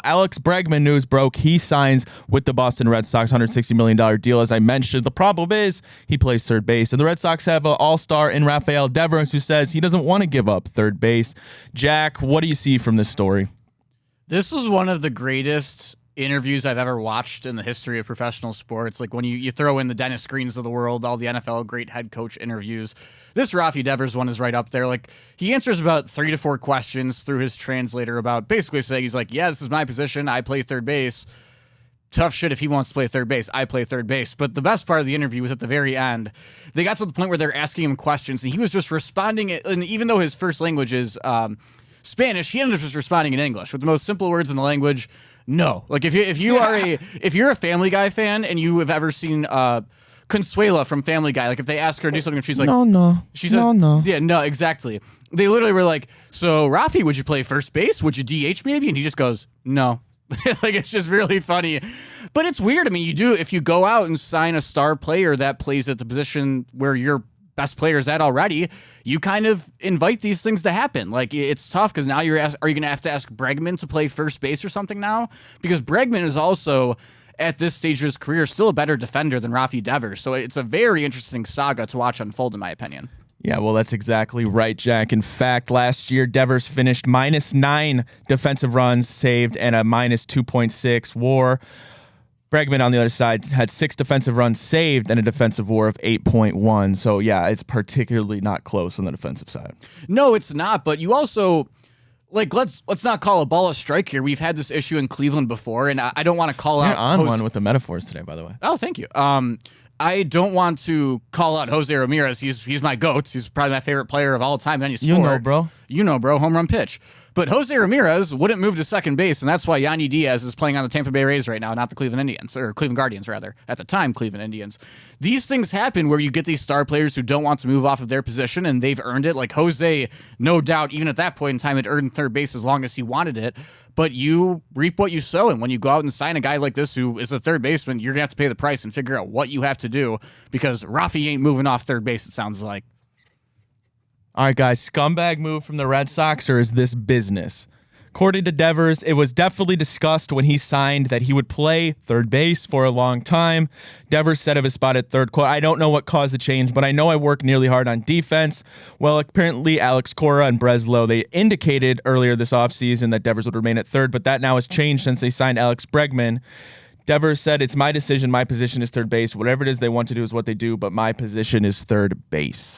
Alex Bregman news broke. He signs with the Boston Red Sox, $160 million deal, as I mentioned. The problem is he plays third base, and the Red Sox have an all-star in Rafael Devers who says he doesn't want to give up third base. Jack, what do you see from this story? This was one of the greatest interviews I've ever watched in the history of professional sports. Like when you throw in the Dennis Greens of the world, all the NFL great head coach interviews, this Rafi Devers one is right up there. Like he answers about 3 to 4 questions through his translator about basically saying, he's like, yeah, this is my position. I play third base. Tough shit if he wants to play third base. I play third base. But the best part of the interview was at the very end. They got to the point where they're asking him questions and he was just responding. And even though his first language is Spanish, he ended up just responding in English with the most simple words in the language. No, like if you're a Family Guy fan and you have ever seen Consuela from Family Guy, like if they ask her to do something and she's like, no, she says, no, yeah, no, exactly. They literally were like, so Rafi, would you play first base? Would you DH maybe? And he just goes, no. Like it's just really funny, but it's weird. I mean, if you go out and sign a star player that plays at the position where your best players at already, you kind of invite these things to happen. Like it's tough because now are you going to have to ask Bregman to play first base or something now? Because Bregman is also at this stage of his career still a better defender than Rafi Devers. So it's a very interesting saga to watch unfold, in my opinion. Yeah, well, that's exactly right, Jack. In fact, last year, Devers finished -9 defensive runs saved and a -2.6 WAR. Bregman, on the other side, had 6 defensive runs saved and a defensive WAR of 8.1. So, yeah, it's particularly not close on the defensive side. No, it's not. But you also, like, let's not call a ball a strike here. We've had this issue in Cleveland before, and I don't want to call You're out. on one with the metaphors today, by the way. Oh, thank you. I don't want to call out Jose Ramirez. He's my GOAT. He's probably my favorite player of all time in any sport. You know, bro. Home run pitch. But Jose Ramirez wouldn't move to second base, and that's why Yandy Diaz is playing on the Tampa Bay Rays right now, not the Cleveland Indians, or Cleveland Guardians, rather. At the time, Cleveland Indians. These things happen where you get these star players who don't want to move off of their position, and they've earned it. Like Jose, no doubt, even at that point in time, had earned third base as long as he wanted it. But you reap what you sow, and when you go out and sign a guy like this who is a third baseman, you're going to have to pay the price and figure out what you have to do, because Rafi ain't moving off third base, it sounds like. All right, guys, scumbag move from the Red Sox, or is this business? According to Devers, it was definitely discussed when he signed that he would play third base for a long time. Devers said of his spot at third, quote, I don't know what caused the change, but I know I work nearly hard on defense. Well, apparently Alex Cora and Breslow, they indicated earlier this offseason that Devers would remain at third, but that now has changed since they signed Alex Bregman. Devers said, it's my decision. My position is third base. Whatever it is they want to do is what they do, but my position is third base.